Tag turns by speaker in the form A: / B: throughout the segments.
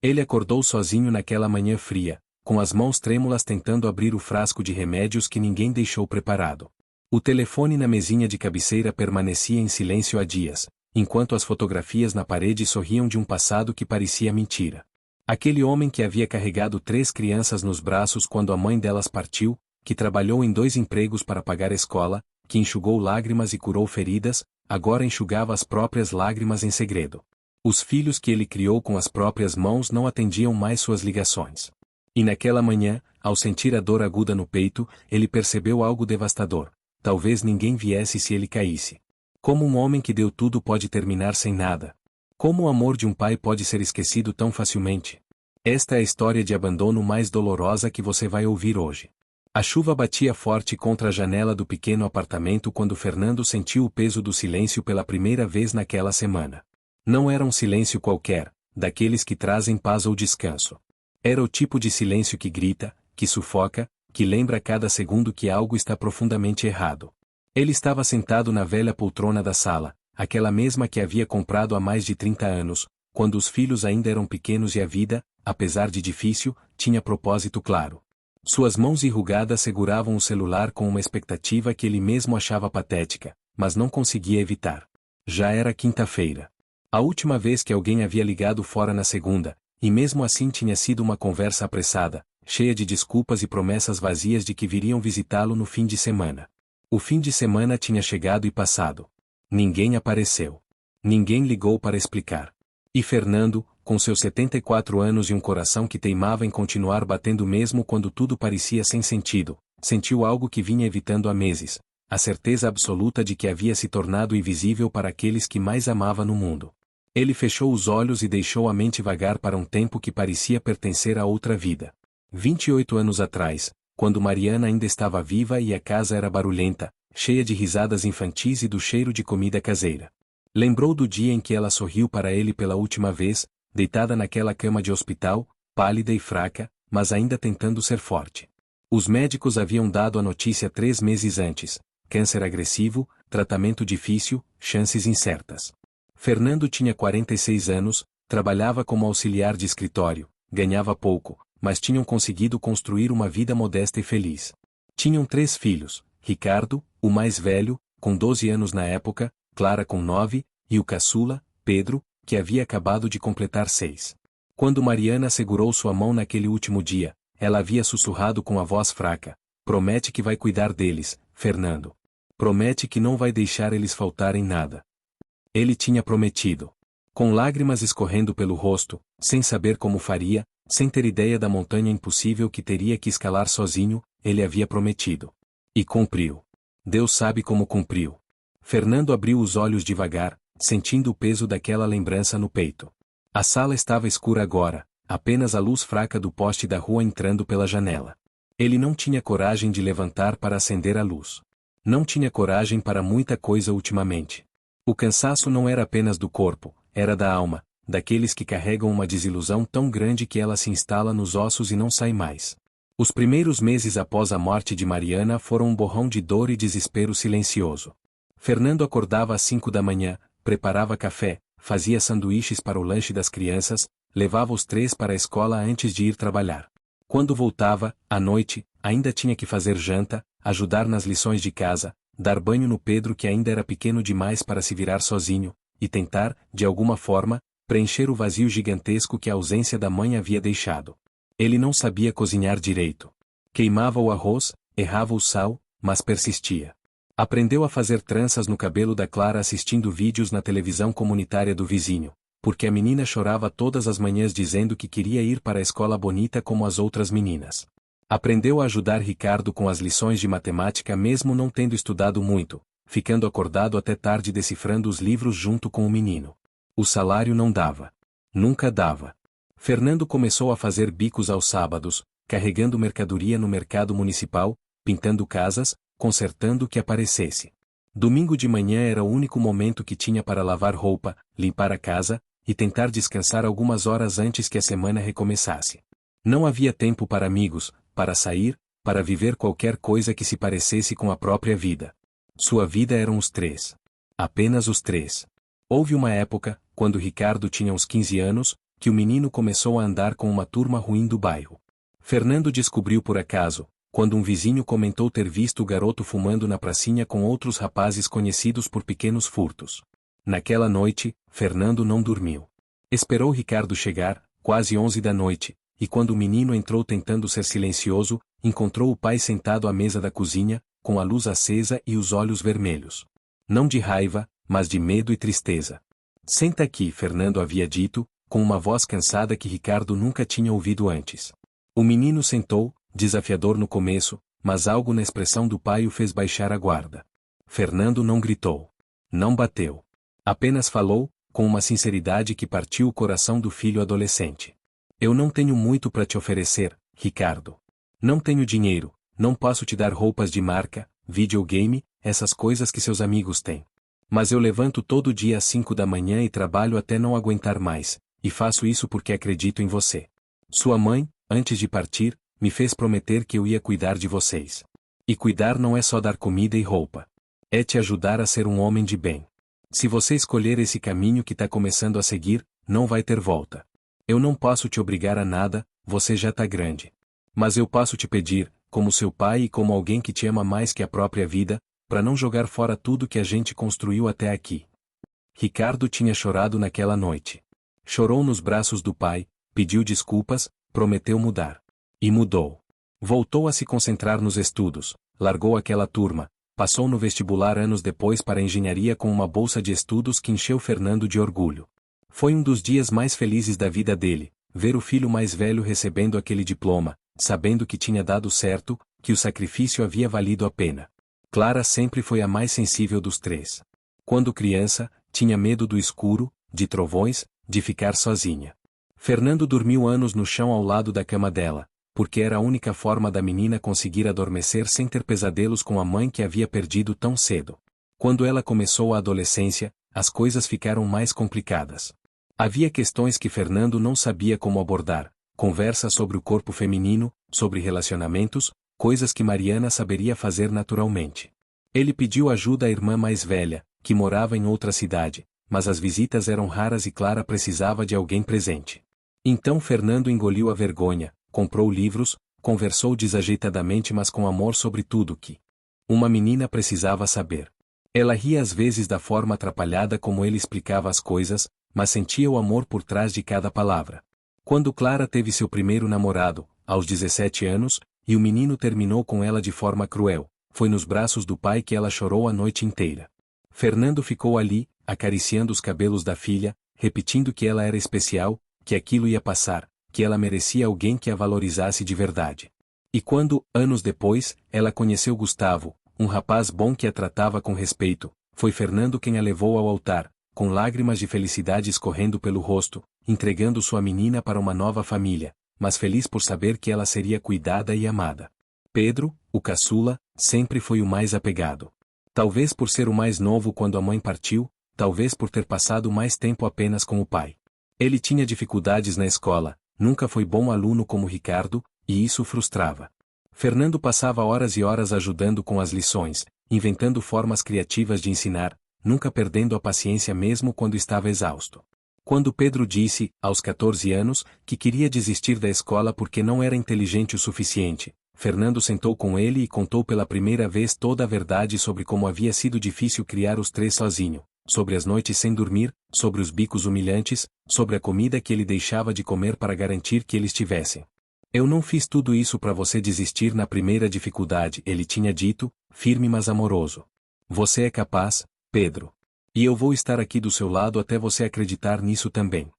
A: Ele acordou sozinho naquela manhã fria, com as mãos trêmulas tentando abrir o frasco de remédios que ninguém deixou preparado. O telefone na mesinha de cabeceira permanecia em silêncio há dias, enquanto as fotografias na parede sorriam de um passado que parecia mentira. Aquele homem que havia carregado 3 crianças nos braços quando a mãe delas partiu, que trabalhou em 2 empregos para pagar a escola, que enxugou lágrimas e curou feridas, agora enxugava as próprias lágrimas em segredo. Os filhos que ele criou com as próprias mãos não atendiam mais suas ligações. E naquela manhã, ao sentir a dor aguda no peito, ele percebeu algo devastador. Talvez ninguém viesse se ele caísse. Como um homem que deu tudo pode terminar sem nada? Como o amor de um pai pode ser esquecido tão facilmente? Esta é a história de abandono mais dolorosa que você vai ouvir hoje. A chuva batia forte contra a janela do pequeno apartamento quando Fernando sentiu o peso do silêncio pela primeira vez naquela semana. Não era um silêncio qualquer, daqueles que trazem paz ou descanso. Era o tipo de silêncio que grita, que sufoca, que lembra a cada segundo que algo está profundamente errado. Ele estava sentado na velha poltrona da sala, aquela mesma que havia comprado há mais de 30 anos, quando os filhos ainda eram pequenos e a vida, apesar de difícil, tinha propósito claro. Suas mãos enrugadas seguravam o celular com uma expectativa que ele mesmo achava patética, mas não conseguia evitar. Já era quinta-feira. A última vez que alguém havia ligado fora na segunda, e mesmo assim tinha sido uma conversa apressada, cheia de desculpas e promessas vazias de que viriam visitá-lo no fim de semana. O fim de semana tinha chegado e passado. Ninguém apareceu. Ninguém ligou para explicar. E Fernando, com seus 74 anos e um coração que teimava em continuar batendo mesmo quando tudo parecia sem sentido, sentiu algo que vinha evitando há meses, a certeza absoluta de que havia se tornado invisível para aqueles que mais amava no mundo. Ele fechou os olhos e deixou a mente vagar para um tempo que parecia pertencer a outra vida. 28 anos atrás, quando Mariana ainda estava viva e a casa era barulhenta, cheia de risadas infantis e do cheiro de comida caseira. Lembrou do dia em que ela sorriu para ele pela última vez, deitada naquela cama de hospital, pálida e fraca, mas ainda tentando ser forte. Os médicos haviam dado a notícia 3 meses antes: câncer agressivo, tratamento difícil, chances incertas. Fernando tinha 46 anos, trabalhava como auxiliar de escritório, ganhava pouco, mas tinham conseguido construir uma vida modesta e feliz. Tinham 3 filhos, Ricardo, o mais velho, com 12 anos na época, Clara com 9, e o caçula, Pedro, que havia acabado de completar 6. Quando Mariana segurou sua mão naquele último dia, ela havia sussurrado com a voz fraca: "Promete que vai cuidar deles, Fernando. Promete que não vai deixar eles faltarem nada." Ele tinha prometido. Com lágrimas escorrendo pelo rosto, sem saber como faria, sem ter ideia da montanha impossível que teria que escalar sozinho, ele havia prometido. E cumpriu. Deus sabe como cumpriu. Fernando abriu os olhos devagar, sentindo o peso daquela lembrança no peito. A sala estava escura agora, apenas a luz fraca do poste da rua entrando pela janela. Ele não tinha coragem de levantar para acender a luz. Não tinha coragem para muita coisa ultimamente. O cansaço não era apenas do corpo, era da alma, daqueles que carregam uma desilusão tão grande que ela se instala nos ossos e não sai mais. Os primeiros meses após a morte de Mariana foram um borrão de dor e desespero silencioso. Fernando acordava às 5 da manhã, preparava café, fazia sanduíches para o lanche das crianças, levava os 3 para a escola antes de ir trabalhar. Quando voltava, à noite, ainda tinha que fazer janta, ajudar nas lições de casa, dar banho no Pedro que ainda era pequeno demais para se virar sozinho, e tentar, de alguma forma, preencher o vazio gigantesco que a ausência da mãe havia deixado. Ele não sabia cozinhar direito. Queimava o arroz, errava o sal, mas persistia. Aprendeu a fazer tranças no cabelo da Clara assistindo vídeos na televisão comunitária do vizinho, porque a menina chorava todas as manhãs dizendo que queria ir para a escola bonita como as outras meninas. Aprendeu a ajudar Ricardo com as lições de matemática mesmo não tendo estudado muito, ficando acordado até tarde decifrando os livros junto com o menino. O salário não dava. Nunca dava. Fernando começou a fazer bicos aos sábados, carregando mercadoria no mercado municipal, pintando casas, consertando o que aparecesse. Domingo de manhã era o único momento que tinha para lavar roupa, limpar a casa, e tentar descansar algumas horas antes que a semana recomeçasse. Não havia tempo para amigos, para sair, para viver qualquer coisa que se parecesse com a própria vida. Sua vida eram os 3. Apenas os 3. Houve uma época, quando Ricardo tinha uns 15 anos, que o menino começou a andar com uma turma ruim do bairro. Fernando descobriu por acaso, quando um vizinho comentou ter visto o garoto fumando na pracinha com outros rapazes conhecidos por pequenos furtos. Naquela noite, Fernando não dormiu. Esperou Ricardo chegar, quase 11 da noite, e quando o menino entrou tentando ser silencioso, encontrou o pai sentado à mesa da cozinha, com a luz acesa e os olhos vermelhos. Não de raiva, mas de medo e tristeza. Senta aqui, Fernando havia dito, com uma voz cansada que Ricardo nunca tinha ouvido antes. O menino sentou, desafiador no começo, mas algo na expressão do pai o fez baixar a guarda. Fernando não gritou. Não bateu. Apenas falou, com uma sinceridade que partiu o coração do filho adolescente. Eu não tenho muito para te oferecer, Ricardo. Não tenho dinheiro, não posso te dar roupas de marca, videogame, essas coisas que seus amigos têm. Mas eu levanto todo dia às 5 da manhã e trabalho até não aguentar mais, e faço isso porque acredito em você. Sua mãe, antes de partir, me fez prometer que eu ia cuidar de vocês. E cuidar não é só dar comida e roupa. É te ajudar a ser um homem de bem. Se você escolher esse caminho que está começando a seguir, não vai ter volta. Eu não posso te obrigar a nada, você já está grande. Mas eu posso te pedir, como seu pai e como alguém que te ama mais que a própria vida, para não jogar fora tudo que a gente construiu até aqui. Ricardo tinha chorado naquela noite. Chorou nos braços do pai, pediu desculpas, prometeu mudar. E mudou. Voltou a se concentrar nos estudos, largou aquela turma, passou no vestibular anos depois para a engenharia com uma bolsa de estudos que encheu Fernando de orgulho. Foi um dos dias mais felizes da vida dele, ver o filho mais velho recebendo aquele diploma, sabendo que tinha dado certo, que o sacrifício havia valido a pena. Clara sempre foi a mais sensível dos três. Quando criança, tinha medo do escuro, de trovões, de ficar sozinha. Fernando dormiu anos no chão ao lado da cama dela, porque era a única forma da menina conseguir adormecer sem ter pesadelos com a mãe que havia perdido tão cedo. Quando ela começou a adolescência, as coisas ficaram mais complicadas. Havia questões que Fernando não sabia como abordar, conversa sobre o corpo feminino, sobre relacionamentos, coisas que Mariana saberia fazer naturalmente. Ele pediu ajuda à irmã mais velha, que morava em outra cidade, mas as visitas eram raras e Clara precisava de alguém presente. Então Fernando engoliu a vergonha, comprou livros, conversou desajeitadamente mas com amor sobre tudo que uma menina precisava saber. Ela ria às vezes da forma atrapalhada como ele explicava as coisas, mas sentia o amor por trás de cada palavra. Quando Clara teve seu primeiro namorado, aos 17 anos, e o menino terminou com ela de forma cruel, foi nos braços do pai que ela chorou a noite inteira. Fernando ficou ali, acariciando os cabelos da filha, repetindo que ela era especial, que aquilo ia passar, que ela merecia alguém que a valorizasse de verdade. E quando, anos depois, ela conheceu Gustavo, um rapaz bom que a tratava com respeito, foi Fernando quem a levou ao altar, com lágrimas de felicidade escorrendo pelo rosto, entregando sua menina para uma nova família, mas feliz por saber que ela seria cuidada e amada. Pedro, o caçula, sempre foi o mais apegado. Talvez por ser o mais novo quando a mãe partiu, talvez por ter passado mais tempo apenas com o pai. Ele tinha dificuldades na escola, nunca foi bom aluno como Ricardo, e isso o frustrava. Fernando passava horas e horas ajudando com as lições, inventando formas criativas de ensinar, nunca perdendo a paciência mesmo quando estava exausto. Quando Pedro disse, aos 14 anos, que queria desistir da escola porque não era inteligente o suficiente, Fernando sentou com ele e contou pela primeira vez toda a verdade sobre como havia sido difícil criar os três sozinho, sobre as noites sem dormir, sobre os bicos humilhantes, sobre a comida que ele deixava de comer para garantir que eles tivessem. Eu não fiz tudo isso para você desistir na primeira dificuldade, ele tinha dito, firme mas amoroso. Você é capaz, Pedro. E eu vou estar aqui do seu lado até você acreditar nisso também.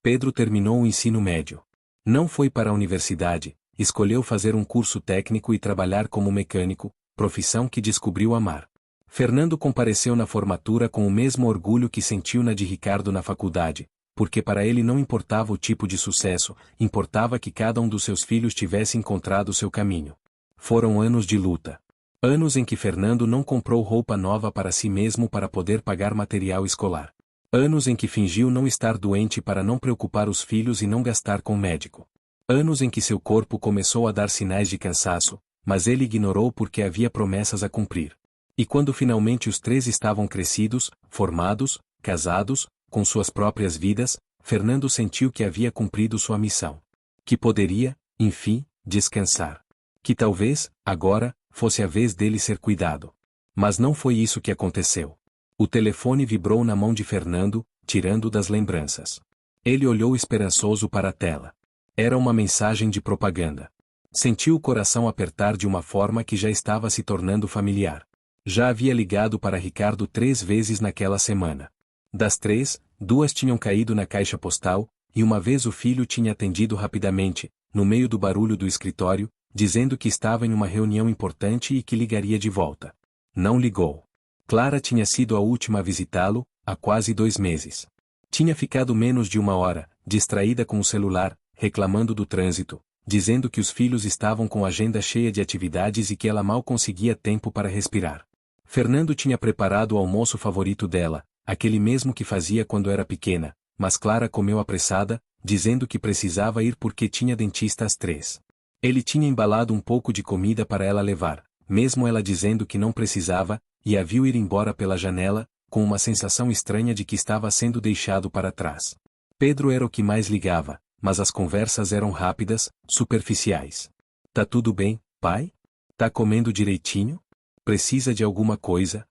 A: Pedro terminou o ensino médio. Não foi para a universidade, escolheu fazer um curso técnico e trabalhar como mecânico, profissão que descobriu amar. Fernando compareceu na formatura com o mesmo orgulho que sentiu na de Ricardo na faculdade, porque para ele não importava o tipo de sucesso, importava que cada um dos seus filhos tivesse encontrado seu caminho. Foram anos de luta. Anos em que Fernando não comprou roupa nova para si mesmo para poder pagar material escolar. Anos em que fingiu não estar doente para não preocupar os filhos e não gastar com médico. Anos em que seu corpo começou a dar sinais de cansaço, mas ele ignorou porque havia promessas a cumprir. E quando finalmente os três estavam crescidos, formados, casados, com suas próprias vidas, Fernando sentiu que havia cumprido sua missão. Que poderia, enfim, descansar. Que talvez, agora, fosse a vez dele ser cuidado. Mas não foi isso que aconteceu. O telefone vibrou na mão de Fernando, tirando das lembranças. Ele olhou esperançoso para a tela. Era uma mensagem de propaganda. Sentiu o coração apertar de uma forma que já estava se tornando familiar. Já havia ligado para Ricardo 3 vezes naquela semana. Das 3, 2 tinham caído na caixa postal, e uma vez o filho tinha atendido rapidamente, no meio do barulho do escritório, dizendo que estava em uma reunião importante e que ligaria de volta. Não ligou. Clara tinha sido a última a visitá-lo, há quase 2 meses. Tinha ficado menos de 1 hora, distraída com o celular, reclamando do trânsito, dizendo que os filhos estavam com a agenda cheia de atividades e que ela mal conseguia tempo para respirar. Fernando tinha preparado o almoço favorito dela, aquele mesmo que fazia quando era pequena, mas Clara comeu apressada, dizendo que precisava ir porque tinha dentista às 3. Ele tinha embalado um pouco de comida para ela levar, mesmo ela dizendo que não precisava, e a viu ir embora pela janela, com uma sensação estranha de que estava sendo deixado para trás. Pedro era o que mais ligava, mas as conversas eram rápidas, superficiais. Tá tudo bem, pai? Tá comendo direitinho? Precisa de alguma coisa?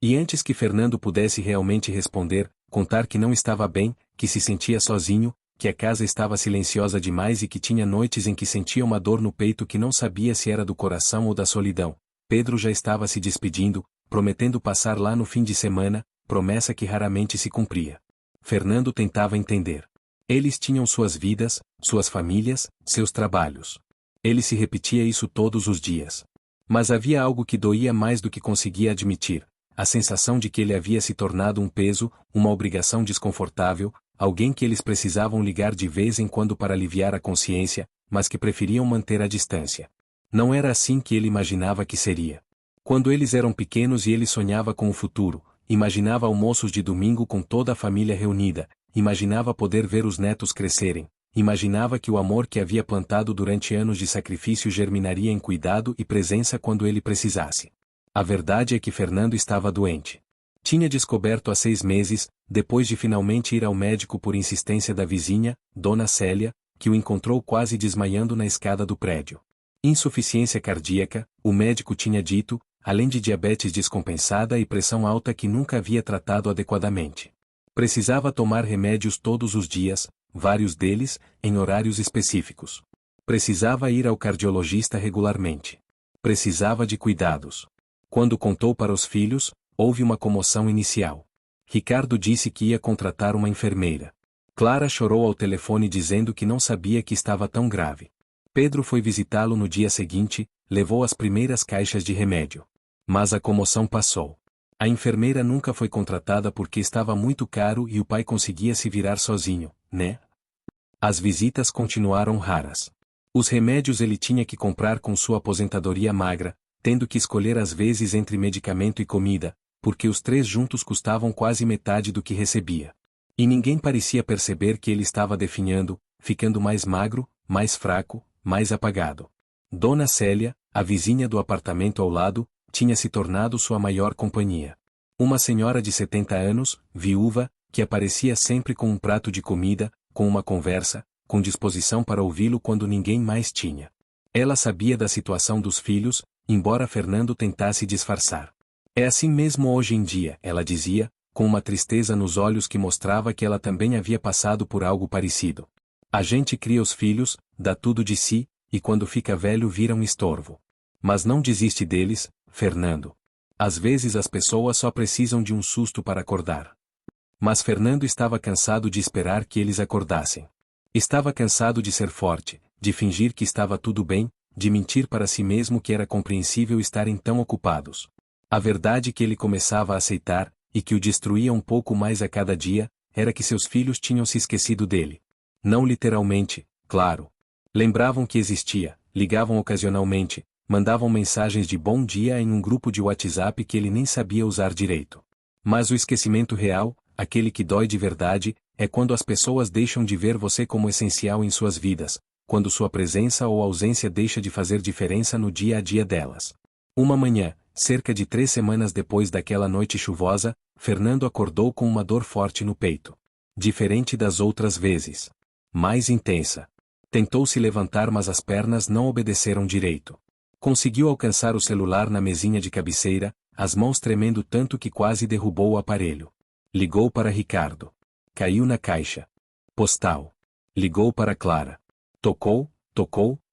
A: E antes que Fernando pudesse realmente responder, contar que não estava bem, que se sentia sozinho, que a casa estava silenciosa demais e que tinha noites em que sentia uma dor no peito que não sabia se era do coração ou da solidão, Pedro já estava se despedindo, prometendo passar lá no fim de semana, promessa que raramente se cumpria. Fernando tentava entender. Eles tinham suas vidas, suas famílias, seus trabalhos. Ele se repetia isso todos os dias. Mas havia algo que doía mais do que conseguia admitir, a sensação de que ele havia se tornado um peso, uma obrigação desconfortável, alguém que eles precisavam ligar de vez em quando para aliviar a consciência, mas que preferiam manter a distância. Não era assim que ele imaginava que seria. Quando eles eram pequenos e ele sonhava com o futuro, imaginava almoços de domingo com toda a família reunida, imaginava poder ver os netos crescerem, imaginava que o amor que havia plantado durante anos de sacrifício germinaria em cuidado e presença quando ele precisasse. A verdade é que Fernando estava doente. Tinha descoberto há 6 meses, depois de finalmente ir ao médico por insistência da vizinha, Dona Célia, que o encontrou quase desmaiando na escada do prédio. Insuficiência cardíaca, o médico tinha dito, além de diabetes descompensada e pressão alta que nunca havia tratado adequadamente. Precisava tomar remédios todos os dias, vários deles, em horários específicos. Precisava ir ao cardiologista regularmente. Precisava de cuidados. Quando contou para os filhos, houve uma comoção inicial. Ricardo disse que ia contratar uma enfermeira. Clara chorou ao telefone dizendo que não sabia que estava tão grave. Pedro foi visitá-lo no dia seguinte, levou as primeiras caixas de remédio. Mas a comoção passou. A enfermeira nunca foi contratada porque estava muito caro e o pai conseguia se virar sozinho, né? As visitas continuaram raras. Os remédios ele tinha que comprar com sua aposentadoria magra, tendo que escolher às vezes entre medicamento e comida, porque os 3 juntos custavam quase metade do que recebia. E ninguém parecia perceber que ele estava definhando, ficando mais magro, mais fraco, mais apagado. Dona Célia, a vizinha do apartamento ao lado, tinha se tornado sua maior companhia. Uma senhora de 70 anos, viúva, que aparecia sempre com um prato de comida, com uma conversa, com disposição para ouvi-lo quando ninguém mais tinha. Ela sabia da situação dos filhos, embora Fernando tentasse disfarçar. É assim mesmo hoje em dia, ela dizia, com uma tristeza nos olhos que mostrava que ela também havia passado por algo parecido. A gente cria os filhos, dá tudo de si, e quando fica velho vira um estorvo. Mas não desiste deles, Fernando. Às vezes as pessoas só precisam de um susto para acordar. Mas Fernando estava cansado de esperar que eles acordassem. Estava cansado de ser forte, de fingir que estava tudo bem, de mentir para si mesmo que era compreensível estarem tão ocupados. A verdade que ele começava a aceitar, e que o destruía um pouco mais a cada dia, era que seus filhos tinham se esquecido dele. Não literalmente, claro. Lembravam que existia, ligavam ocasionalmente, mandavam mensagens de bom dia em um grupo de WhatsApp que ele nem sabia usar direito. Mas o esquecimento real, aquele que dói de verdade, é quando as pessoas deixam de ver você como essencial em suas vidas, quando sua presença ou ausência deixa de fazer diferença no dia a dia delas. Uma manhã, cerca de 3 semanas depois daquela noite chuvosa, Fernando acordou com uma dor forte no peito. Diferente das outras vezes. Mais intensa. Tentou se levantar, mas as pernas não obedeceram direito. Conseguiu alcançar o celular na mesinha de cabeceira, as mãos tremendo tanto que quase derrubou o aparelho. Ligou para Ricardo. Caiu na caixa postal. Ligou para Clara. Tocou,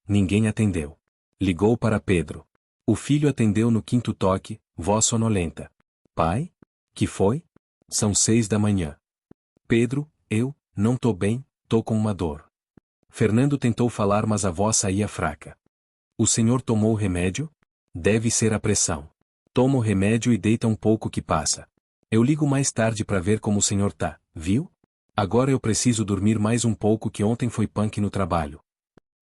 A: ninguém atendeu. Ligou para Pedro. O filho atendeu no quinto toque, voz sonolenta. Pai? Que foi? São 6 da manhã. Pedro, não tô bem, tô com uma dor. Fernando tentou falar, mas a voz saía fraca. O senhor tomou o remédio? Deve ser a pressão. Toma o remédio e deita um pouco que passa. Eu ligo mais tarde para ver como o senhor tá, viu? Agora eu preciso dormir mais um pouco que ontem foi punk no trabalho.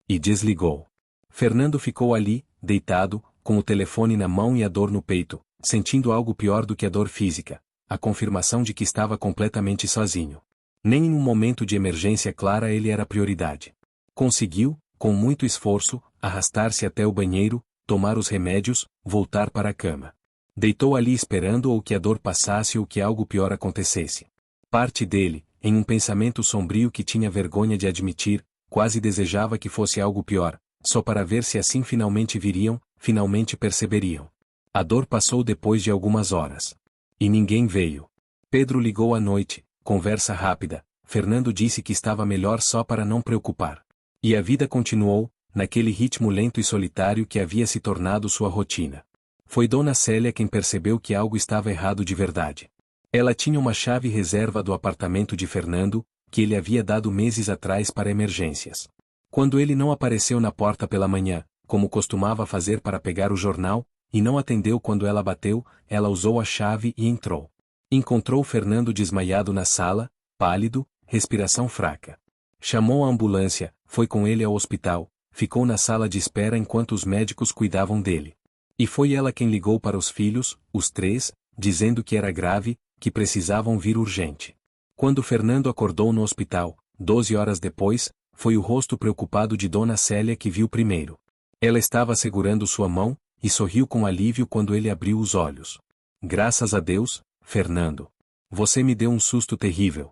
A: E desligou. Fernando ficou ali, deitado, com o telefone na mão e a dor no peito, sentindo algo pior do que a dor física, a confirmação de que estava completamente sozinho. Nem em um momento de emergência clara ele era prioridade. Conseguiu, com muito esforço, arrastar-se até o banheiro, tomar os remédios, voltar para a cama. Deitou ali esperando ou que a dor passasse ou que algo pior acontecesse. Parte dele, em um pensamento sombrio que tinha vergonha de admitir, quase desejava que fosse algo pior, só para ver se assim finalmente viriam, finalmente perceberiam. A dor passou depois de algumas horas. E ninguém veio. Pedro ligou à noite, conversa rápida, Fernando disse que estava melhor só para não preocupar. E a vida continuou, naquele ritmo lento e solitário que havia se tornado sua rotina. Foi Dona Célia quem percebeu que algo estava errado de verdade. Ela tinha uma chave reserva do apartamento de Fernando, que ele havia dado meses atrás para emergências. Quando ele não apareceu na porta pela manhã, como costumava fazer para pegar o jornal, e não atendeu quando ela bateu, ela usou a chave e entrou. Encontrou Fernando desmaiado na sala, pálido, respiração fraca. Chamou a ambulância, foi com ele ao hospital, ficou na sala de espera enquanto os médicos cuidavam dele. E foi ela quem ligou para os filhos, os 3, dizendo que era grave, que precisavam vir urgente. Quando Fernando acordou no hospital, 12 horas depois, foi o rosto preocupado de Dona Célia que viu primeiro. Ela estava segurando sua mão, e sorriu com alívio quando ele abriu os olhos. Graças a Deus, Fernando. Você me deu um susto terrível.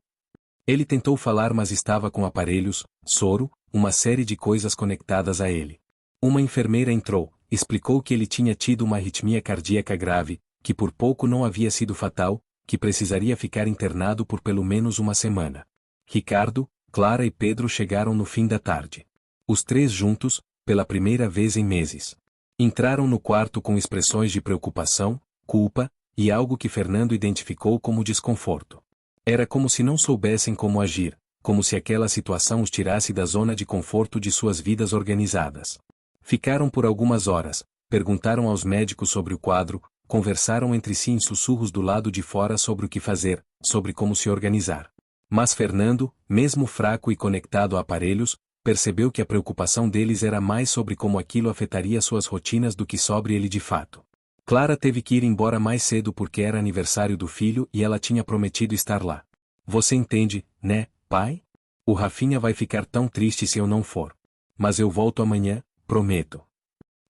A: Ele tentou falar, mas estava com aparelhos, soro, uma série de coisas conectadas a ele. Uma enfermeira entrou, explicou que ele tinha tido uma arritmia cardíaca grave, que por pouco não havia sido fatal, que precisaria ficar internado por pelo menos uma semana. Ricardo, Clara e Pedro chegaram no fim da tarde. Os 3 juntos, pela primeira vez em meses. Entraram no quarto com expressões de preocupação, culpa, e algo que Fernando identificou como desconforto. Era como se não soubessem como agir, como se aquela situação os tirasse da zona de conforto de suas vidas organizadas. Ficaram por algumas horas, perguntaram aos médicos sobre o quadro, conversaram entre si em sussurros do lado de fora sobre o que fazer, sobre como se organizar. Mas Fernando, mesmo fraco e conectado a aparelhos, percebeu que a preocupação deles era mais sobre como aquilo afetaria suas rotinas do que sobre ele de fato. Clara teve que ir embora mais cedo porque era aniversário do filho e ela tinha prometido estar lá. Você entende, né, pai? O Rafinha vai ficar tão triste se eu não for. Mas eu volto amanhã, prometo.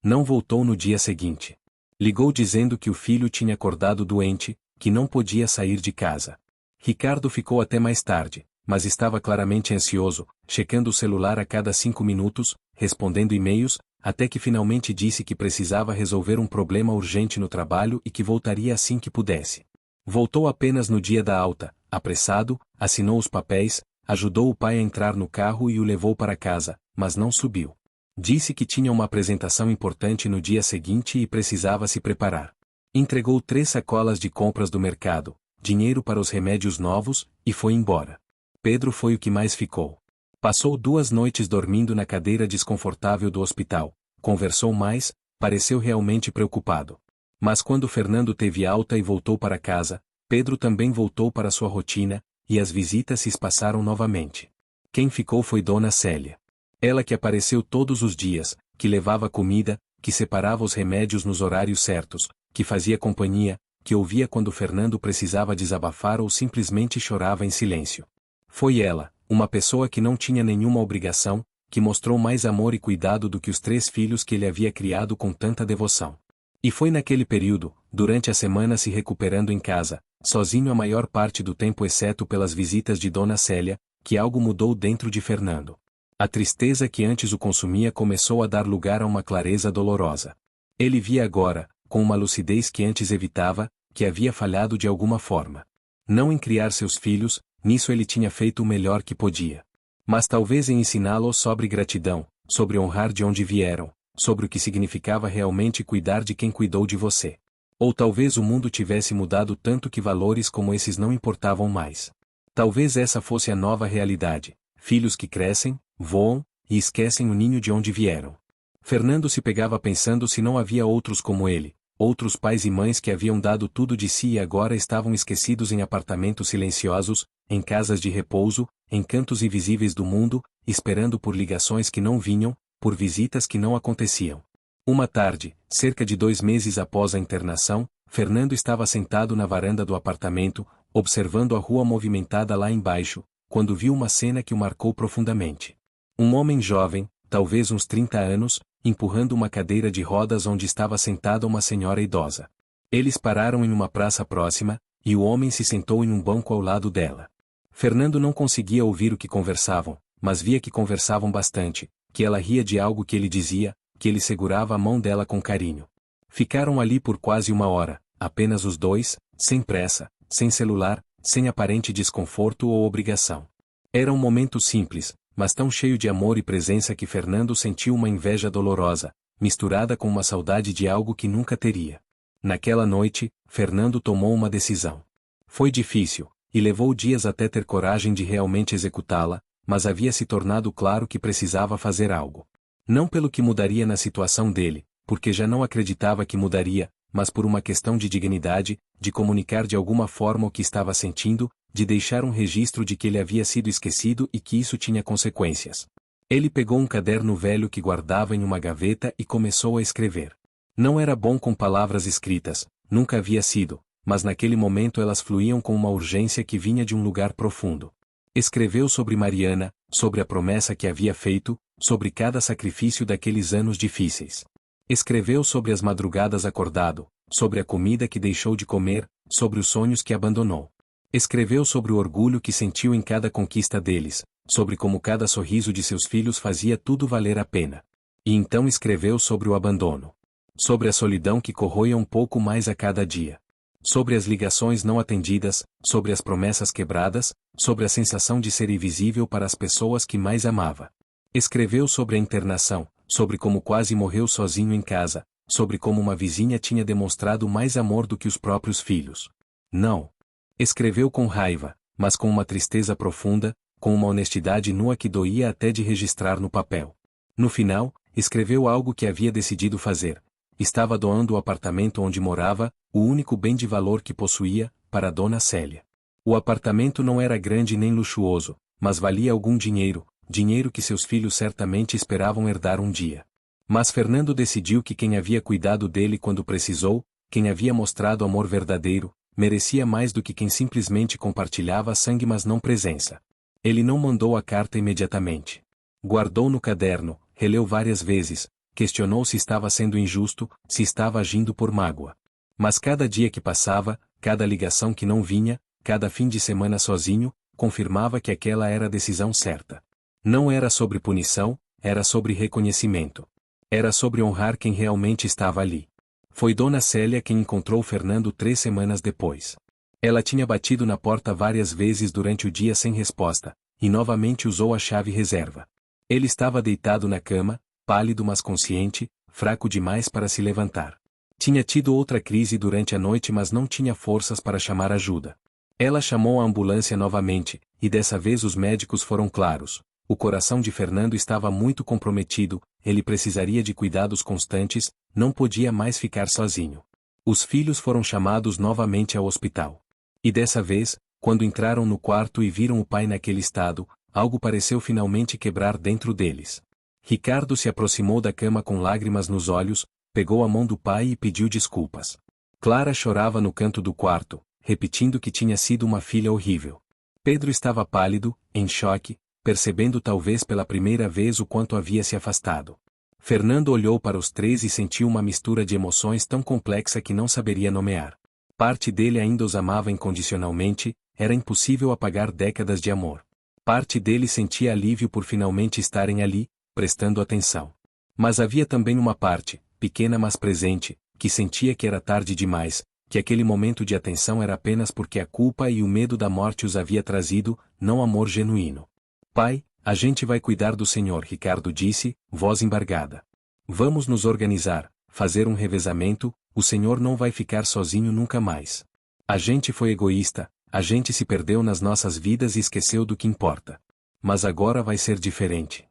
A: Não voltou no dia seguinte. Ligou dizendo que o filho tinha acordado doente, que não podia sair de casa. Ricardo ficou até mais tarde, mas estava claramente ansioso, checando o celular a cada 5 minutos, respondendo e-mails, até que finalmente disse que precisava resolver um problema urgente no trabalho e que voltaria assim que pudesse. Voltou apenas no dia da alta, apressado, assinou os papéis, ajudou o pai a entrar no carro e o levou para casa, mas não subiu. Disse que tinha uma apresentação importante no dia seguinte e precisava se preparar. Entregou 3 sacolas de compras do mercado, dinheiro para os remédios novos, e foi embora. Pedro foi o que mais ficou. Passou 2 noites dormindo na cadeira desconfortável do hospital, conversou mais, pareceu realmente preocupado. Mas quando Fernando teve alta e voltou para casa, Pedro também voltou para sua rotina, e as visitas se espaçaram novamente. Quem ficou foi Dona Célia. Ela que apareceu todos os dias, que levava comida, que separava os remédios nos horários certos, que fazia companhia, que ouvia quando Fernando precisava desabafar ou simplesmente chorava em silêncio. Foi ela, uma pessoa que não tinha nenhuma obrigação, que mostrou mais amor e cuidado do que os 3 filhos que ele havia criado com tanta devoção. E foi naquele período, durante a semana se recuperando em casa, sozinho a maior parte do tempo exceto pelas visitas de Dona Célia, que algo mudou dentro de Fernando. A tristeza que antes o consumia começou a dar lugar a uma clareza dolorosa. Ele via agora, com uma lucidez que antes evitava, que havia falhado de alguma forma. Não em criar seus filhos, nisso ele tinha feito o melhor que podia. Mas talvez em ensiná-los sobre gratidão, sobre honrar de onde vieram, sobre o que significava realmente cuidar de quem cuidou de você. Ou talvez o mundo tivesse mudado tanto que valores como esses não importavam mais. Talvez essa fosse a nova realidade, filhos que crescem, voam, e esquecem o ninho de onde vieram. Fernando se pegava pensando se não havia outros como ele, outros pais e mães que haviam dado tudo de si e agora estavam esquecidos em apartamentos silenciosos, em casas de repouso, em cantos invisíveis do mundo, esperando por ligações que não vinham, por visitas que não aconteciam. Uma tarde, cerca de 2 meses após a internação, Fernando estava sentado na varanda do apartamento, observando a rua movimentada lá embaixo, quando viu uma cena que o marcou profundamente. Um homem jovem, talvez uns 30 anos, empurrando uma cadeira de rodas onde estava sentada uma senhora idosa. Eles pararam em uma praça próxima, e o homem se sentou em um banco ao lado dela. Fernando não conseguia ouvir o que conversavam, mas via que conversavam bastante, que ela ria de algo que ele dizia, que ele segurava a mão dela com carinho. Ficaram ali por quase 1 hora, apenas os dois, sem pressa, sem celular, sem aparente desconforto ou obrigação. Era um momento simples, mas tão cheio de amor e presença que Fernando sentiu uma inveja dolorosa, misturada com uma saudade de algo que nunca teria. Naquela noite, Fernando tomou uma decisão. Foi difícil, e levou dias até ter coragem de realmente executá-la, mas havia se tornado claro que precisava fazer algo. Não pelo que mudaria na situação dele, porque já não acreditava que mudaria, mas por uma questão de dignidade, de comunicar de alguma forma o que estava sentindo, de deixar um registro de que ele havia sido esquecido e que isso tinha consequências. Ele pegou um caderno velho que guardava em uma gaveta e começou a escrever. Não era bom com palavras escritas, nunca havia sido, mas naquele momento elas fluíam com uma urgência que vinha de um lugar profundo. Escreveu sobre Mariana, sobre a promessa que havia feito, sobre cada sacrifício daqueles anos difíceis. Escreveu sobre as madrugadas acordado, sobre a comida que deixou de comer, sobre os sonhos que abandonou. Escreveu sobre o orgulho que sentiu em cada conquista deles, sobre como cada sorriso de seus filhos fazia tudo valer a pena. E então escreveu sobre o abandono. Sobre a solidão que corroía um pouco mais a cada dia. Sobre as ligações não atendidas, sobre as promessas quebradas, sobre a sensação de ser invisível para as pessoas que mais amava. Escreveu sobre a internação, sobre como quase morreu sozinho em casa, sobre como uma vizinha tinha demonstrado mais amor do que os próprios filhos. Não. Escreveu com raiva, mas com uma tristeza profunda, com uma honestidade nua que doía até de registrar no papel. No final, escreveu algo que havia decidido fazer. Estava doando o apartamento onde morava, o único bem de valor que possuía, para Dona Célia. O apartamento não era grande nem luxuoso, mas valia algum dinheiro, dinheiro que seus filhos certamente esperavam herdar um dia. Mas Fernando decidiu que quem havia cuidado dele quando precisou, quem havia mostrado amor verdadeiro, merecia mais do que quem simplesmente compartilhava sangue mas não presença. Ele não mandou a carta imediatamente. Guardou no caderno, releu várias vezes, questionou se estava sendo injusto, se estava agindo por mágoa. Mas cada dia que passava, cada ligação que não vinha, cada fim de semana sozinho, confirmava que aquela era a decisão certa. Não era sobre punição, era sobre reconhecimento. Era sobre honrar quem realmente estava ali. Foi Dona Célia quem encontrou Fernando 3 semanas depois. Ela tinha batido na porta várias vezes durante o dia sem resposta, e novamente usou a chave reserva. Ele estava deitado na cama, pálido mas consciente, fraco demais para se levantar. Tinha tido outra crise durante a noite mas não tinha forças para chamar ajuda. Ela chamou a ambulância novamente, e dessa vez os médicos foram claros. O coração de Fernando estava muito comprometido, ele precisaria de cuidados constantes, não podia mais ficar sozinho. Os filhos foram chamados novamente ao hospital. E dessa vez, quando entraram no quarto e viram o pai naquele estado, algo pareceu finalmente quebrar dentro deles. Ricardo se aproximou da cama com lágrimas nos olhos, pegou a mão do pai e pediu desculpas. Clara chorava no canto do quarto, repetindo que tinha sido uma filha horrível. Pedro estava pálido, em choque, percebendo talvez pela primeira vez o quanto havia se afastado. Fernando olhou para os três e sentiu uma mistura de emoções tão complexa que não saberia nomear. Parte dele ainda os amava incondicionalmente, era impossível apagar décadas de amor. Parte dele sentia alívio por finalmente estarem ali, prestando atenção. Mas havia também uma parte, pequena mas presente, que sentia que era tarde demais, que aquele momento de atenção era apenas porque a culpa e o medo da morte os havia trazido, não amor genuíno. Pai, a gente vai cuidar do senhor, Ricardo disse, voz embargada. Vamos nos organizar, fazer um revezamento, o senhor não vai ficar sozinho nunca mais. A gente foi egoísta, a gente se perdeu nas nossas vidas e esqueceu do que importa. Mas agora vai ser diferente.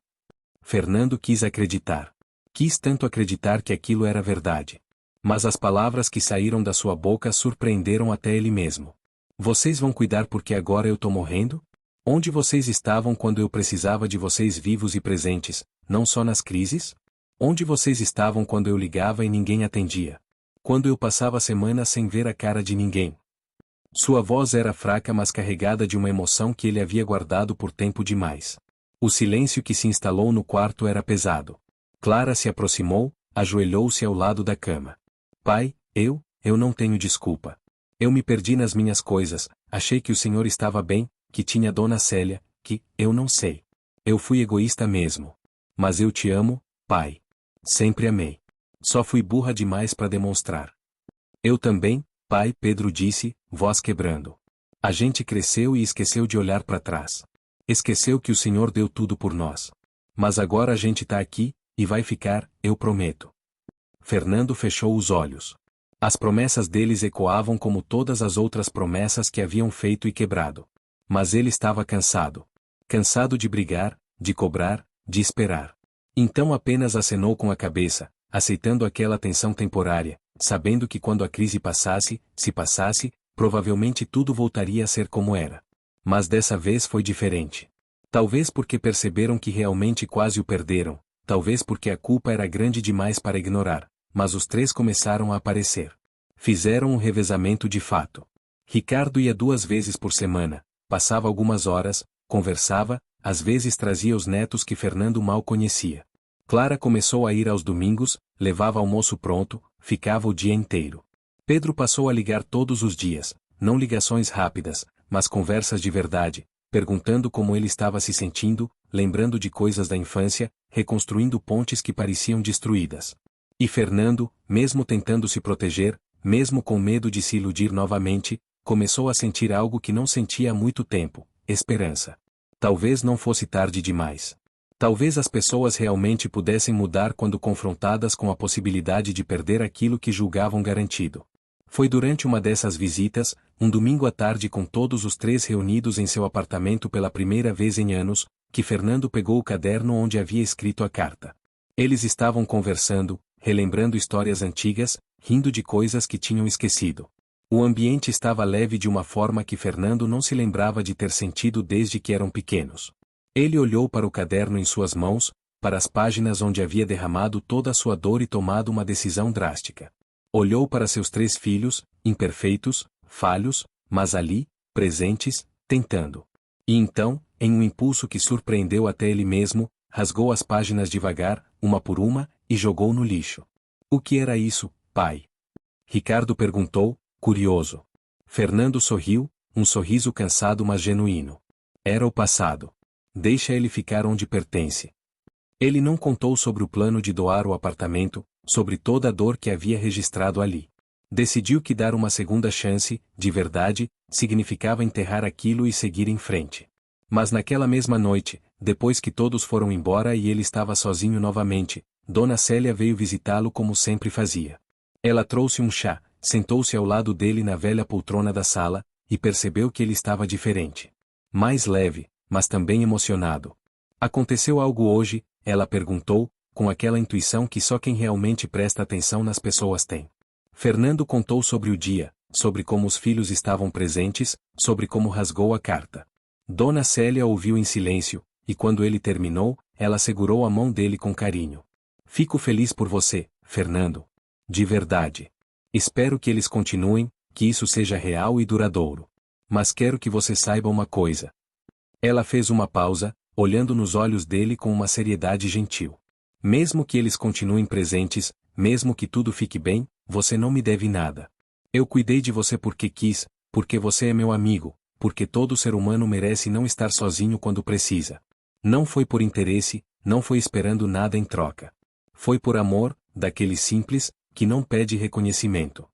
A: Fernando quis acreditar. Quis tanto acreditar que aquilo era verdade. Mas as palavras que saíram da sua boca surpreenderam até ele mesmo. Vocês vão cuidar porque agora eu tô morrendo? Onde vocês estavam quando eu precisava de vocês vivos e presentes, não só nas crises? Onde vocês estavam quando eu ligava e ninguém atendia? Quando eu passava semanas sem ver a cara de ninguém? Sua voz era fraca mas carregada de uma emoção que ele havia guardado por tempo demais. O silêncio que se instalou no quarto era pesado. Clara se aproximou, ajoelhou-se ao lado da cama. Pai, eu não tenho desculpa. Eu me perdi nas minhas coisas, achei que o senhor estava bem, que tinha Dona Célia, que, eu não sei. Eu fui egoísta mesmo. Mas eu te amo, pai. Sempre amei. Só fui burra demais para demonstrar. Eu também, pai, Pedro disse, voz quebrando. A gente cresceu e esqueceu de olhar para trás. Esqueceu que o senhor deu tudo por nós. Mas agora a gente tá aqui, e vai ficar, eu prometo. Fernando fechou os olhos. As promessas deles ecoavam como todas as outras promessas que haviam feito e quebrado. Mas ele estava cansado. Cansado de brigar, de cobrar, de esperar. Então apenas acenou com a cabeça, aceitando aquela tensão temporária, sabendo que quando a crise passasse, se passasse, provavelmente tudo voltaria a ser como era. Mas dessa vez foi diferente. Talvez porque perceberam que realmente quase o perderam, talvez porque a culpa era grande demais para ignorar, mas os três começaram a aparecer. Fizeram um revezamento de fato. Ricardo ia 2 vezes por semana, passava algumas horas, conversava, às vezes trazia os netos que Fernando mal conhecia. Clara começou a ir aos domingos, levava almoço pronto, ficava o dia inteiro. Pedro passou a ligar todos os dias, não ligações rápidas, mas conversas de verdade, perguntando como ele estava se sentindo, lembrando de coisas da infância, reconstruindo pontes que pareciam destruídas. E Fernando, mesmo tentando se proteger, mesmo com medo de se iludir novamente, começou a sentir algo que não sentia há muito tempo: esperança. Talvez não fosse tarde demais. Talvez as pessoas realmente pudessem mudar quando confrontadas com a possibilidade de perder aquilo que julgavam garantido. Foi durante uma dessas visitas, um domingo à tarde com todos os três reunidos em seu apartamento pela primeira vez em anos, que Fernando pegou o caderno onde havia escrito a carta. Eles estavam conversando, relembrando histórias antigas, rindo de coisas que tinham esquecido. O ambiente estava leve de uma forma que Fernando não se lembrava de ter sentido desde que eram pequenos. Ele olhou para o caderno em suas mãos, para as páginas onde havia derramado toda a sua dor e tomado uma decisão drástica. Olhou para seus 3 filhos, imperfeitos, falhos, mas ali, presentes, tentando. E então, em um impulso que surpreendeu até ele mesmo, rasgou as páginas devagar, uma por uma, e jogou no lixo. O que era isso, pai? Ricardo perguntou, curioso. Fernando sorriu, um sorriso cansado mas genuíno. Era o passado. Deixa ele ficar onde pertence. Ele não contou sobre o plano de doar o apartamento, sobre toda a dor que havia registrado ali. Decidiu que dar uma segunda chance, de verdade, significava enterrar aquilo e seguir em frente. Mas naquela mesma noite, depois que todos foram embora e ele estava sozinho novamente, Dona Célia veio visitá-lo como sempre fazia. Ela trouxe um chá, sentou-se ao lado dele na velha poltrona da sala, e percebeu que ele estava diferente. Mais leve, mas também emocionado. Aconteceu algo hoje? Ela perguntou, com aquela intuição que só quem realmente presta atenção nas pessoas tem. Fernando contou sobre o dia, sobre como os filhos estavam presentes, sobre como rasgou a carta. Dona Célia ouviu em silêncio, e quando ele terminou, ela segurou a mão dele com carinho. Fico feliz por você, Fernando. De verdade. Espero que eles continuem, que isso seja real e duradouro. Mas quero que você saiba uma coisa. Ela fez uma pausa, olhando nos olhos dele com uma seriedade gentil. Mesmo que eles continuem presentes, mesmo que tudo fique bem, você não me deve nada. Eu cuidei de você porque quis, porque você é meu amigo, porque todo ser humano merece não estar sozinho quando precisa. Não foi por interesse, não foi esperando nada em troca. Foi por amor, daquele simples, que não pede reconhecimento.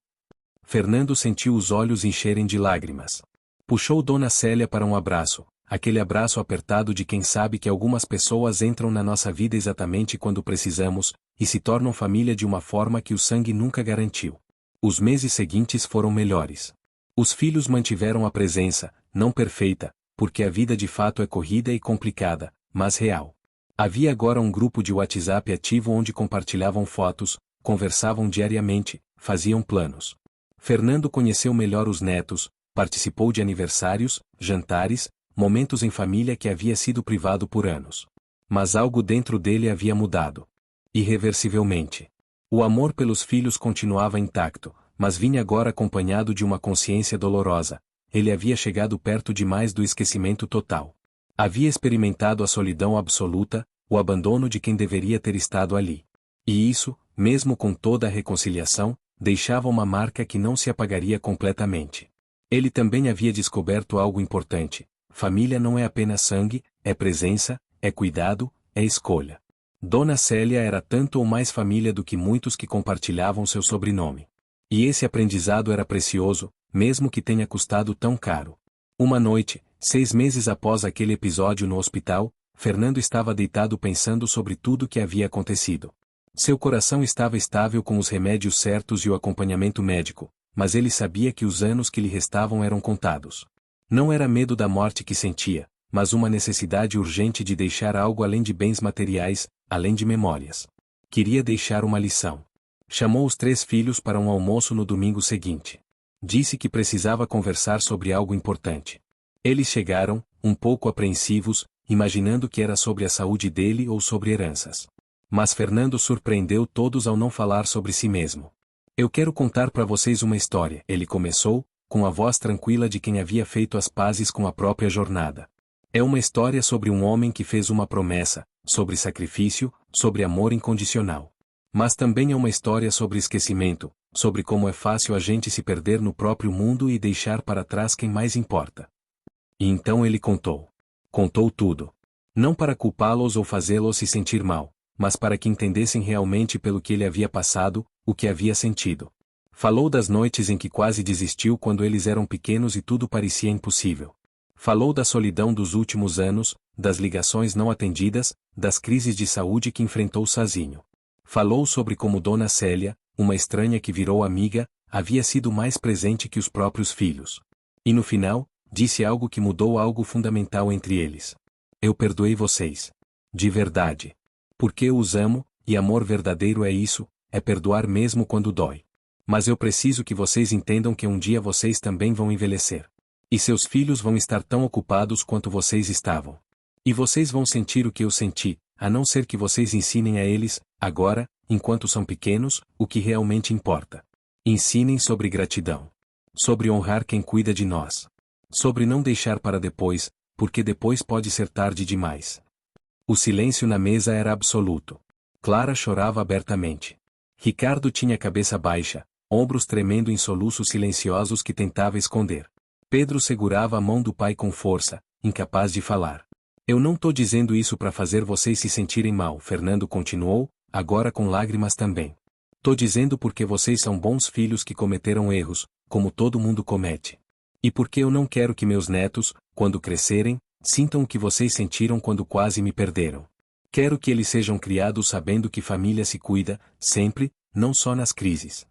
A: Fernando sentiu os olhos encherem de lágrimas. Puxou Dona Célia para um abraço, aquele abraço apertado de quem sabe que algumas pessoas entram na nossa vida exatamente quando precisamos, e se tornam família de uma forma que o sangue nunca garantiu. Os meses seguintes foram melhores. Os filhos mantiveram a presença, não perfeita, porque a vida de fato é corrida e complicada, mas real. Havia agora um grupo de WhatsApp ativo onde compartilhavam fotos, conversavam diariamente, faziam planos. Fernando conheceu melhor os netos, participou de aniversários, jantares, momentos em família que havia sido privado por anos. Mas algo dentro dele havia mudado. Irreversivelmente. O amor pelos filhos continuava intacto, mas vinha agora acompanhado de uma consciência dolorosa. Ele havia chegado perto demais do esquecimento total. Havia experimentado a solidão absoluta, o abandono de quem deveria ter estado ali. E isso, mesmo com toda a reconciliação, deixava uma marca que não se apagaria completamente. Ele também havia descoberto algo importante. Família não é apenas sangue, é presença, é cuidado, é escolha. Dona Célia era tanto ou mais família do que muitos que compartilhavam seu sobrenome. E esse aprendizado era precioso, mesmo que tenha custado tão caro. Uma noite, 6 meses após aquele episódio no hospital, Fernando estava deitado pensando sobre tudo o que havia acontecido. Seu coração estava estável com os remédios certos e o acompanhamento médico, mas ele sabia que os anos que lhe restavam eram contados. Não era medo da morte que sentia, mas uma necessidade urgente de deixar algo além de bens materiais, além de memórias. Queria deixar uma lição. Chamou os 3 filhos para um almoço no domingo seguinte. Disse que precisava conversar sobre algo importante. Eles chegaram, um pouco apreensivos, imaginando que era sobre a saúde dele ou sobre heranças. Mas Fernando surpreendeu todos ao não falar sobre si mesmo. Eu quero contar para vocês uma história, ele começou, com a voz tranquila de quem havia feito as pazes com a própria jornada. É uma história sobre um homem que fez uma promessa, sobre sacrifício, sobre amor incondicional. Mas também é uma história sobre esquecimento, sobre como é fácil a gente se perder no próprio mundo e deixar para trás quem mais importa. E então ele contou. Contou tudo. Não para culpá-los ou fazê-los se sentir mal, mas para que entendessem realmente pelo que ele havia passado, o que havia sentido. Falou das noites em que quase desistiu quando eles eram pequenos e tudo parecia impossível. Falou da solidão dos últimos anos, das ligações não atendidas, das crises de saúde que enfrentou sozinho. Falou sobre como Dona Célia, uma estranha que virou amiga, havia sido mais presente que os próprios filhos. E no final, disse algo que mudou algo fundamental entre eles. Eu perdoei vocês. De verdade. Porque eu os amo, e amor verdadeiro é isso, é perdoar mesmo quando dói. Mas eu preciso que vocês entendam que um dia vocês também vão envelhecer. E seus filhos vão estar tão ocupados quanto vocês estavam. E vocês vão sentir o que eu senti, a não ser que vocês ensinem a eles, agora, enquanto são pequenos, o que realmente importa. Ensinem sobre gratidão. Sobre honrar quem cuida de nós. Sobre não deixar para depois, porque depois pode ser tarde demais. O silêncio na mesa era absoluto. Clara chorava abertamente. Ricardo tinha a cabeça baixa, ombros tremendo em soluços silenciosos que tentava esconder. Pedro segurava a mão do pai com força, incapaz de falar. Eu não tô dizendo isso para fazer vocês se sentirem mal, Fernando continuou, agora com lágrimas também. Tô dizendo porque vocês são bons filhos que cometeram erros, como todo mundo comete. E porque eu não quero que meus netos, quando crescerem, sintam o que vocês sentiram quando quase me perderam. Quero que eles sejam criados sabendo que família se cuida, sempre, não só nas crises.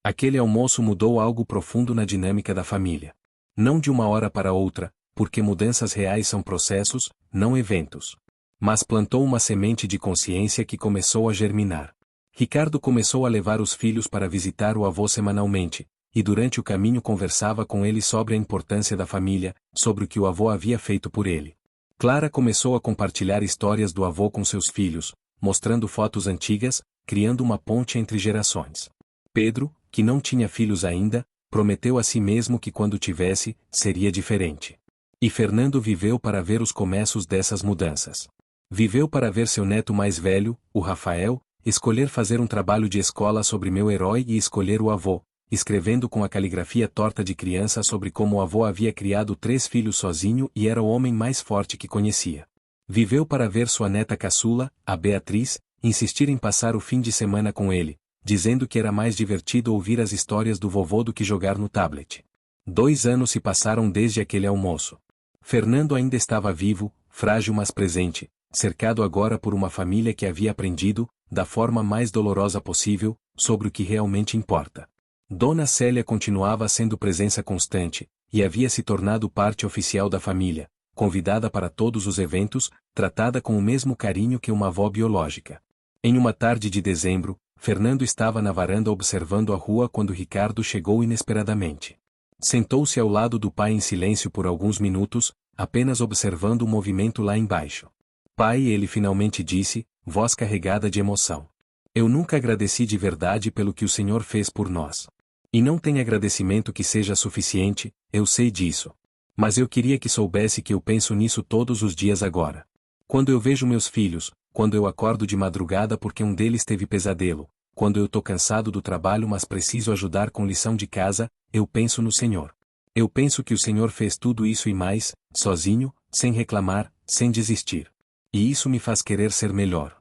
A: Aquele almoço mudou algo profundo na dinâmica da família. Não de uma hora para outra, porque mudanças reais são processos, não eventos. Mas plantou uma semente de consciência que começou a germinar. Ricardo começou a levar os filhos para visitar o avô semanalmente, e durante o caminho conversava com ele sobre a importância da família, sobre o que o avô havia feito por ele. Clara começou a compartilhar histórias do avô com seus filhos, mostrando fotos antigas, criando uma ponte entre gerações. Pedro, que não tinha filhos ainda, prometeu a si mesmo que quando tivesse, seria diferente. E Fernando viveu para ver os começos dessas mudanças. Viveu para ver seu neto mais velho, o Rafael, escolher fazer um trabalho de escola sobre meu herói e escolher o avô, escrevendo com a caligrafia torta de criança sobre como o avô havia criado 3 filhos sozinho e era o homem mais forte que conhecia. Viveu para ver sua neta caçula, a Beatriz, insistir em passar o fim de semana com ele, dizendo que era mais divertido ouvir as histórias do vovô do que jogar no tablet. 2 anos se passaram desde aquele almoço. Fernando ainda estava vivo, frágil mas presente, cercado agora por uma família que havia aprendido, da forma mais dolorosa possível, sobre o que realmente importa. Dona Célia continuava sendo presença constante, e havia se tornado parte oficial da família, convidada para todos os eventos, tratada com o mesmo carinho que uma avó biológica. Em uma tarde de dezembro, Fernando estava na varanda observando a rua quando Ricardo chegou inesperadamente. Sentou-se ao lado do pai em silêncio por alguns minutos, apenas observando o movimento lá embaixo. Pai, ele finalmente disse, voz carregada de emoção. Eu nunca agradeci de verdade pelo que o Senhor fez por nós. E não tem agradecimento que seja suficiente, eu sei disso. Mas eu queria que soubesse que eu penso nisso todos os dias agora. Quando eu vejo meus filhos, quando eu acordo de madrugada porque um deles teve pesadelo, quando eu tô cansado do trabalho mas preciso ajudar com lição de casa, eu penso no Senhor. Eu penso que o Senhor fez tudo isso e mais, sozinho, sem reclamar, sem desistir. E isso me faz querer ser melhor.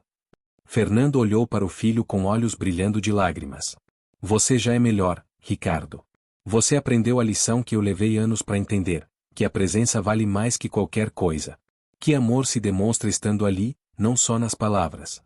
A: Fernando olhou para o filho com olhos brilhando de lágrimas. Você já é melhor, Ricardo. Você aprendeu a lição que eu levei anos para entender, que a presença vale mais que qualquer coisa. Que amor se demonstra estando ali, não só nas palavras.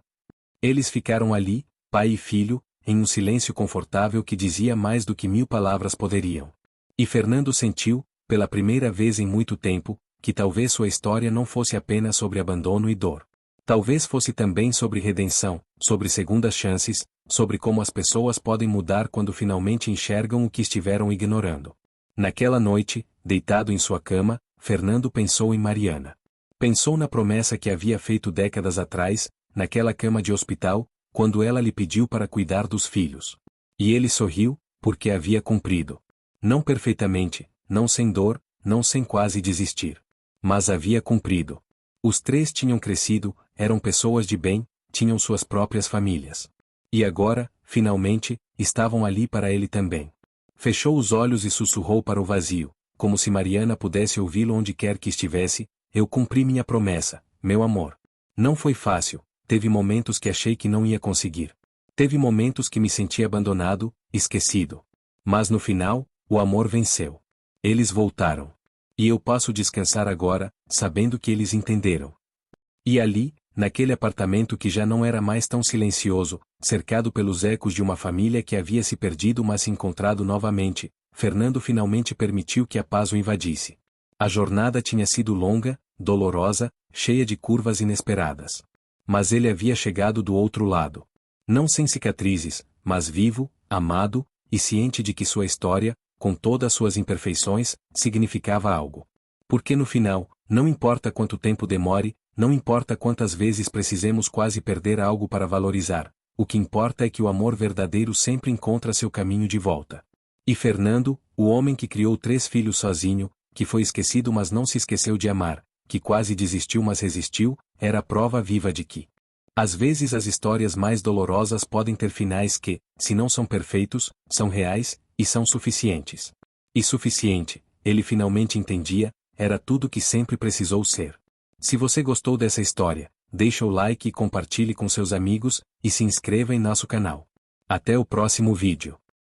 A: Eles ficaram ali, pai e filho, em um silêncio confortável que dizia mais do que 1000 palavras poderiam. E Fernando sentiu, pela primeira vez em muito tempo, que talvez sua história não fosse apenas sobre abandono e dor. Talvez fosse também sobre redenção, sobre segundas chances, sobre como as pessoas podem mudar quando finalmente enxergam o que estiveram ignorando. Naquela noite, deitado em sua cama, Fernando pensou em Mariana. Pensou na promessa que havia feito décadas atrás, naquela cama de hospital, quando ela lhe pediu para cuidar dos filhos. E ele sorriu, porque havia cumprido. Não perfeitamente, não sem dor, não sem quase desistir. Mas havia cumprido. Os 3 tinham crescido, eram pessoas de bem, tinham suas próprias famílias. E agora, finalmente, estavam ali para ele também. Fechou os olhos e sussurrou para o vazio, como se Mariana pudesse ouvi-lo onde quer que estivesse, eu cumpri minha promessa, meu amor. Não foi fácil, teve momentos que achei que não ia conseguir. Teve momentos que me senti abandonado, esquecido. Mas no final, o amor venceu. Eles voltaram. E eu posso descansar agora, sabendo que eles entenderam. E ali, naquele apartamento que já não era mais tão silencioso, cercado pelos ecos de uma família que havia se perdido mas se encontrado novamente, Fernando finalmente permitiu que a paz o invadisse. A jornada tinha sido longa, dolorosa, cheia de curvas inesperadas. Mas ele havia chegado do outro lado. Não sem cicatrizes, mas vivo, amado, e ciente de que sua história, com todas suas imperfeições, significava algo. Porque no final, não importa quanto tempo demore, não importa quantas vezes precisemos quase perder algo para valorizar, o que importa é que o amor verdadeiro sempre encontra seu caminho de volta. E Fernando, o homem que criou 3 filhos sozinho, que foi esquecido mas não se esqueceu de amar, que quase desistiu mas resistiu, era a prova viva de que, às vezes as histórias mais dolorosas podem ter finais que, se não são perfeitos, são reais, e são suficientes. E suficiente, ele finalmente entendia, era tudo que sempre precisou ser. Se você gostou dessa história, deixa o like e compartilhe com seus amigos, e se inscreva em nosso canal. Até o próximo vídeo.